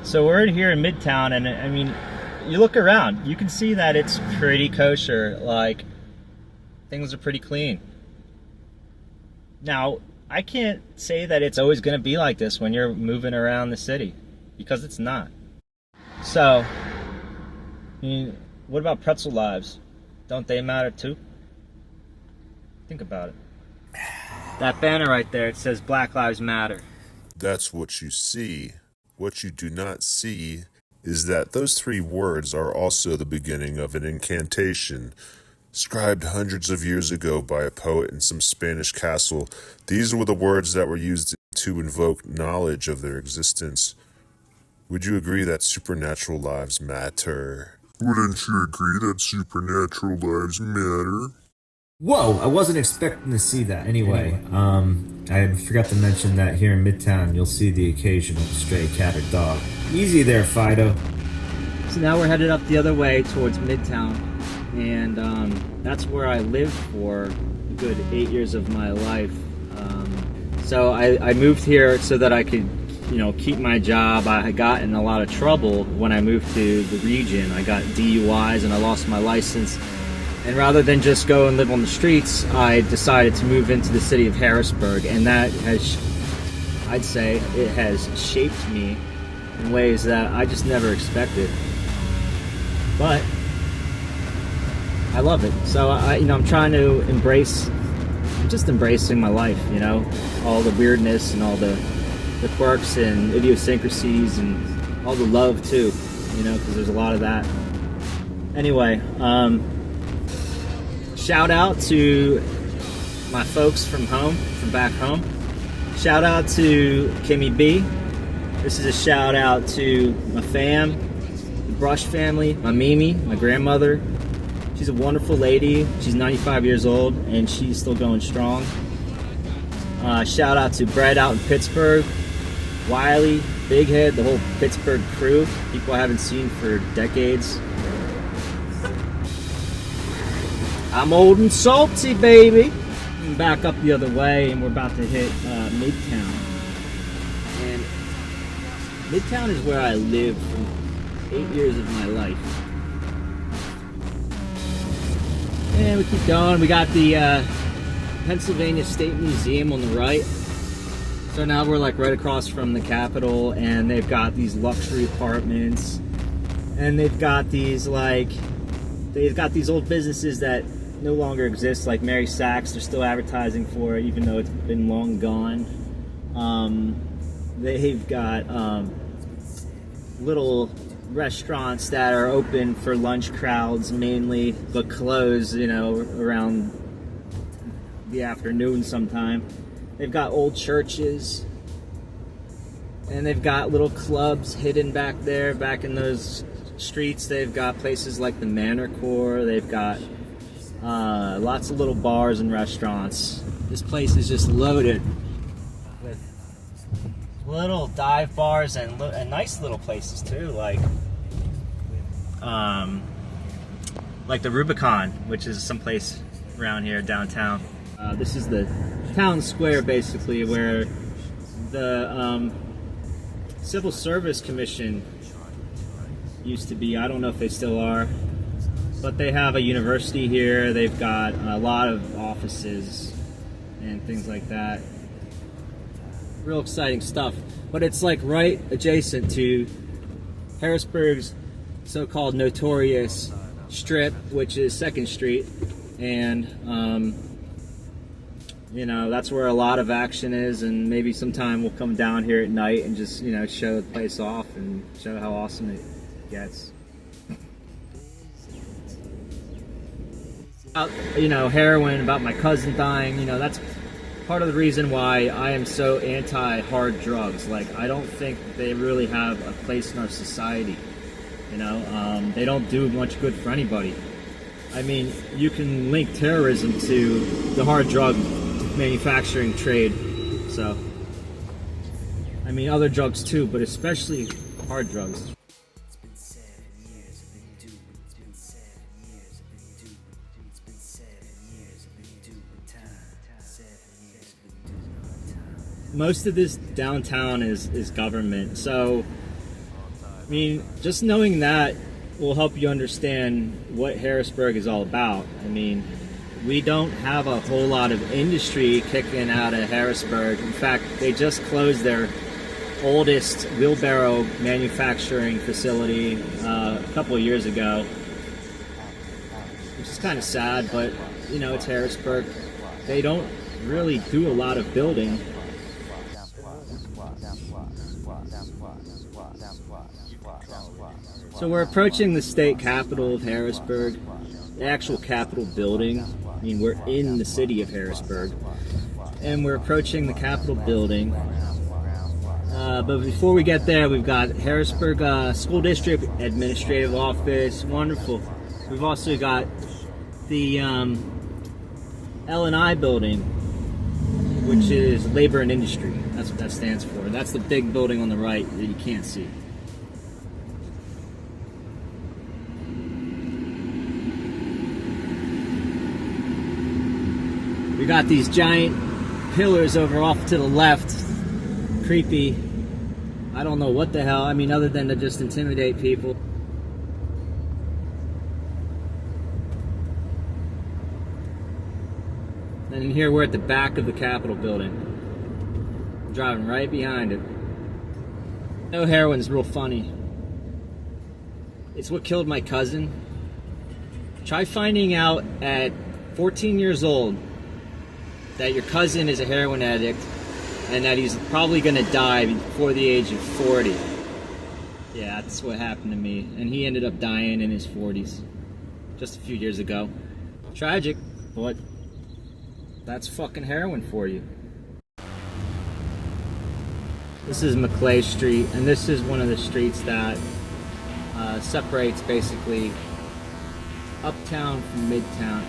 So we're in here in Midtown, and I mean, you look around, you can see that it's pretty kosher. Like, things are pretty clean. Now, I can't say that it's always going to be like this when you're moving around the city, because it's not. So, I mean, what about Pretzl lives? Don't they matter too? Think about it. That banner right there, it says Black Lives Matter. That's what you see. What you do not see is that those three words are also the beginning of an incantation scribed hundreds of years ago by a poet in some Spanish castle. These were the words that were used to invoke knowledge of their existence. Would you agree that supernatural lives matter? Wouldn't you agree that supernatural lives matter? Whoa, I wasn't expecting to see that. Anyway, I forgot to mention that here in Midtown, you'll see the occasional stray cat or dog. Easy there, Fido. So now we're headed up the other way towards Midtown, and that's where I lived for a good 8 years of my life. So I moved here so that I could, keep my job. I got in a lot of trouble when I moved to the region. I got DUIs and I lost my license. And rather than just go and live on the streets, I decided to move into the city of Harrisburg, and that has, I'd say, it has shaped me in ways that I just never expected. But I love it. So I'm trying to I'm just embracing my life, all the weirdness and all the quirks and idiosyncrasies and all the love too, because there's a lot of that. Anyway, shout out to my folks from back home. Shout out to Kimmy B. This is a shout out to my fam, the Brush family, my Mimi, my grandmother. She's a wonderful lady. She's 95 years old and she's still going strong. Shout out to Brett out in Pittsburgh, Wiley, Big Head, the whole Pittsburgh crew, people I haven't seen for decades. I'm old and salty, baby. I'm back up the other way, and we're about to hit Midtown. And Midtown is where I lived for 8 years of my life. And we keep going. We got the Pennsylvania State Museum on the right. So now we're like right across from the Capitol, and they've got these luxury apartments, and they've got these old businesses that no longer exist, like Mary Sachs. They're still advertising for it, even though it's been long gone. They've got little restaurants that are open for lunch crowds mainly, but close, around the afternoon sometime. They've got old churches, and they've got little clubs hidden back there, back in those streets. They've got places like the Manor Corps. They've got lots of little bars and restaurants. This place is just loaded with little dive bars and nice little places too, like the Rubicon, which is someplace around here downtown. This is the town square, basically, where the Civil Service Commission used to be. I don't know if they still are. But they have a university here. They've got a lot of offices and things like that. Real exciting stuff. But it's like right adjacent to Harrisburg's so-called notorious strip, which is 2nd Street. And, that's where a lot of action is. And maybe sometime we'll come down here at night and just, show the place off and show how awesome it gets. Heroin, about my cousin dying, that's part of the reason why I am so anti-hard drugs. Like, I don't think they really have a place in our society. They don't do much good for anybody. I mean, you can link terrorism to the hard drug manufacturing trade. So, I mean, other drugs too, but especially hard drugs. Most of this downtown is government. So I mean, just knowing that will help you understand what Harrisburg is all about. I mean, we don't have a whole lot of industry kicking out of Harrisburg. In fact, they just closed their oldest wheelbarrow manufacturing facility a couple of years ago, which is kind of sad, but you know, it's Harrisburg. They don't really do a lot of building. So we're approaching the state capitol of Harrisburg, the actual capitol building. I mean, we're in the city of Harrisburg, and we're approaching the capitol building. But before we get there, we've got Harrisburg School District Administrative Office. Wonderful. We've also got the L&I building, which is Labor and Industry. That's what that stands for. That's the big building on the right that you can't see. We got these giant pillars over off to the left. Creepy. I don't know what the hell. I mean, other than to just intimidate people. And in here we're at the back of the Capitol building. I'm driving right behind it. No, heroin's real funny. It's what killed my cousin. Try finding out at 14 years old that your cousin is a heroin addict and that he's probably gonna die before the age of 40. Yeah, that's what happened to me. And he ended up dying in his 40s just a few years ago. Tragic, but that's fucking heroin for you. This is Maclay Street, and this is one of the streets that separates basically Uptown from Midtown.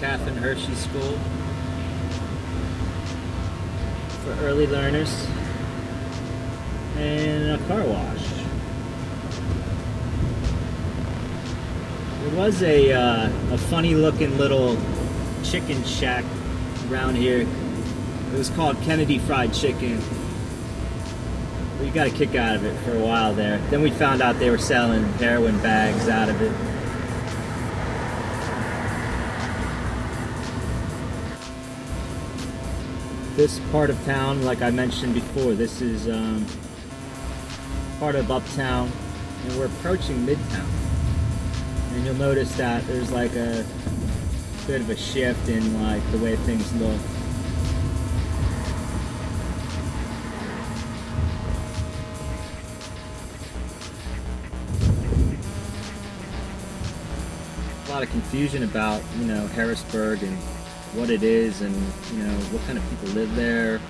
Catherine Hershey School for early learners, and a car wash. There was a funny looking little chicken shack around here. It was called Kennedy Fried Chicken. We got a kick out of it for a while there. Then we found out they were selling heroin bags out of it. This part of town, like I mentioned before, this is part of Uptown, and we're approaching Midtown. And you'll notice that there's like a bit of a shift in like the way things look. A lot of confusion about, you know, Harrisburg and what it is, and you know, what kind of people live there.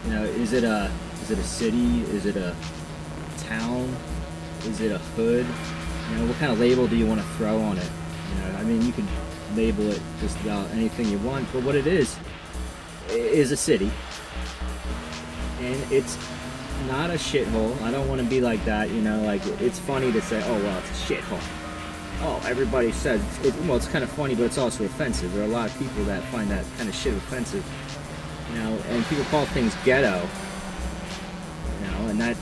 You know, is it a city? Is it a town? Is it a hood? You know, what kind of label do you want to throw on it? You know, I mean, you can label it just about anything you want, but what it is a city, and it's not a shithole. I don't want to be like that. You know, like it's funny to say, oh well, it's a shithole. Oh, everybody says it. Well, it's kind of funny, but it's also offensive. There are a lot of people that find that kind of shit offensive, you know. And people call things ghetto, you know, and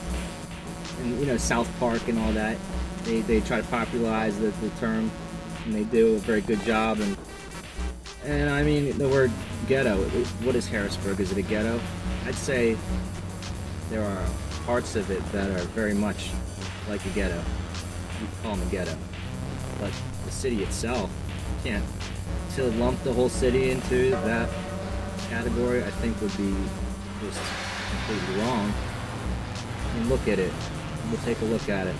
you know, South Park and all that. They try to popularize the term, and they do a very good job. And I mean, the word ghetto. What is Harrisburg? Is it a ghetto? I'd say there are parts of it that are very much like a ghetto. You could call them a ghetto. But the city itself, you can't, to lump the whole city into that category, I think would be just completely wrong. I mean, look at it. We'll take a look at it.